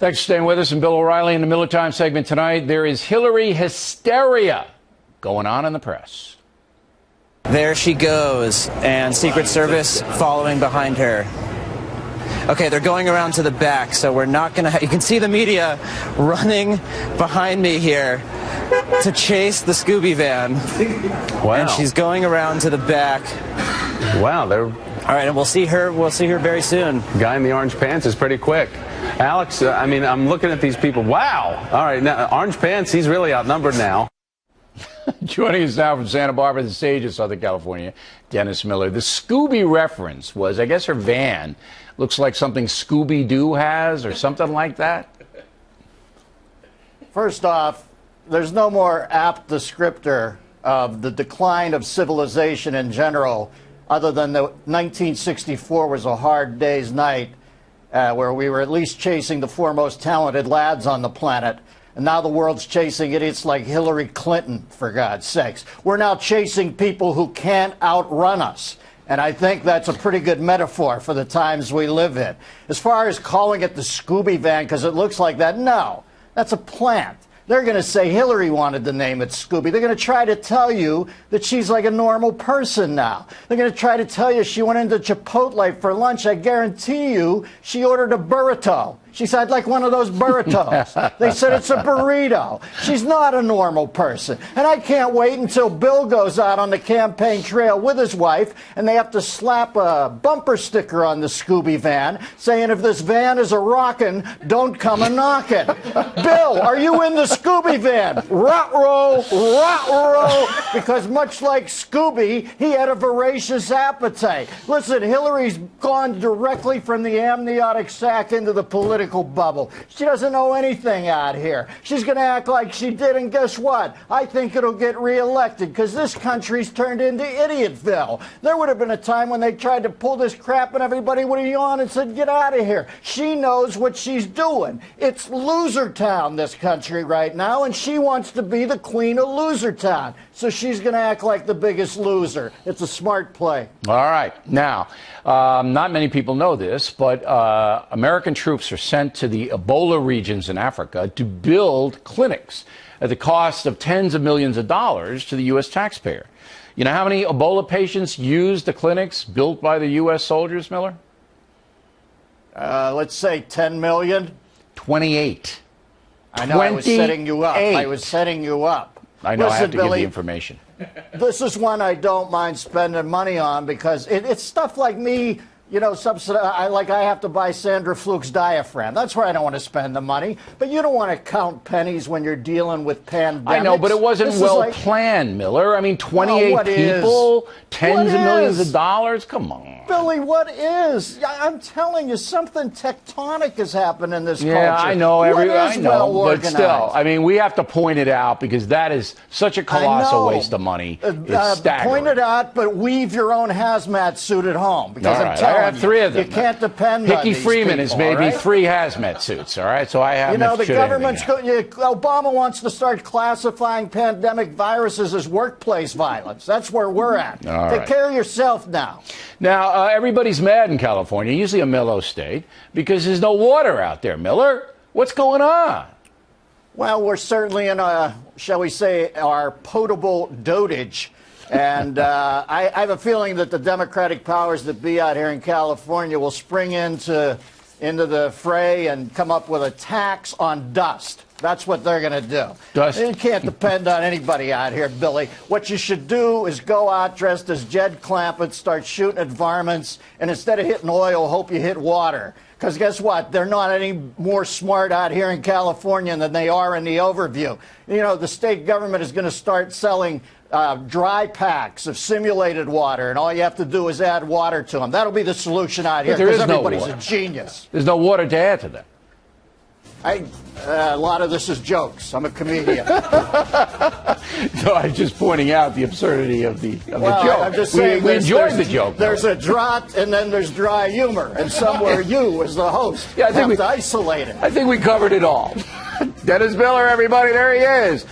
Thanks for staying with us. And Bill O'Reilly in the Miller Time segment tonight. There is Hillary hysteria going on in the press. There she goes, and Secret Service following behind her. Okay, they're going around to the back, so we're not going to... You can see the media running behind me here to chase the Scooby van. Wow. And she's going around to the back. Wow, they're... All right, and we'll see her very soon. The guy in the orange pants is pretty quick. Alex, I mean, I'm looking at these people. Wow. All right, now, orange pants, he's really outnumbered now. Joining us now from Santa Barbara, the stage of Southern California, Dennis Miller. The Scooby reference was, I guess her van looks like something Scooby-Doo has or something like that. First off, there's no more apt descriptor of the decline of civilization in general other than the 1964 was a hard day's night where we were at least chasing the foremost talented lads on the planet. And now the world's chasing idiots like Hillary Clinton, for God's sakes. We're now chasing people who can't outrun us. And I think that's a pretty good metaphor for the times we live in. As far as calling it the Scooby van because it looks like that, no, that's a plant. They're going to say Hillary wanted to name it Scooby. They're going to try to tell you that she's like a normal person now. They're going to try to tell you she went into Chipotle for lunch. I guarantee you she ordered a burrito. She said, I'd like one of those burritos. They said it's a burrito. She's not a normal person. And I can't wait until Bill goes out on the campaign trail with his wife and they have to slap a bumper sticker on the Scooby van saying, if this van is a rockin', don't come a knockin'. Bill, are you in the Scooby van? Ruh-roh. Because much like Scooby, he had a voracious appetite. Listen, Hillary's gone directly from the amniotic sac into the political bubble. She doesn't know anything out here. She's going to act like she did, and guess what? I think it'll get reelected because this country's turned into Idiotville. There would have been a time when they tried to pull this crap and everybody would have yawned and said, get out of here. She knows what she's doing. It's loser town, this country right now, and she wants to be the queen of loser town. So she's going to act like the biggest loser. It's a smart play. All right. Now, not many people know this, but American troops are sent to the Ebola regions in Africa to build clinics at the cost of tens of millions of dollars to the U.S. taxpayer. You know how many Ebola patients use the clinics built by the U.S. soldiers, Miller? Let's say 10 million. 28. I know. I was setting you up. I was setting you up. I know. Listen, I have to Billy, give the information. This is one I don't mind spending money on because it's stuff like me, you know, I have to buy Sandra Fluke's diaphragm. That's where I don't want to spend the money. But you don't want to count pennies when you're dealing with pandemics. I know, but it wasn't planned, Miller. I mean, 28 people, tens of millions of dollars. Come on. Billy, what is? I'm telling you, something tectonic has happened in this culture. Yeah, I know. I know, but still, I mean, we have to point it out because that is such a colossal waste of money. It's staggering. Point it out, but weave your own hazmat suit at home. Because I'm telling I have three of them. You can't depend on Hickey these Freeman people, has made me right? 3 hazmat suits, all right? So I have the government's Obama wants to start classifying pandemic viruses as workplace violence. That's where we're at. Take care of yourself now. Now, everybody's mad in California, usually a mellow state, because there's no water out there, Miller. What's going on? Well, we're certainly in shall we say, our potable dotage. And I have a feeling that the Democratic powers that be out here in California will spring into the fray and come up with a tax on dust. That's what they're going to do. Dust. You can't depend on anybody out here, Billy. What you should do is go out dressed as Jed Clampett, start shooting at varmints, and instead of hitting oil, hope you hit water. Because guess what? They're not any more smart out here in California than they are in the overview. You know, the state government is going to start selling dry packs of simulated water, and all you have to do is add water to them. That'll be the solution out here, because everybody's a genius. There's no water to add to that. A lot of this is jokes. I'm a comedian. No, I'm just pointing out the absurdity of the joke. I'm just saying we enjoyed the joke. There's a drought, and then there's dry humor, and somewhere you, as the host, have to isolate it. I think we covered it all. Dennis Miller, everybody, there he is.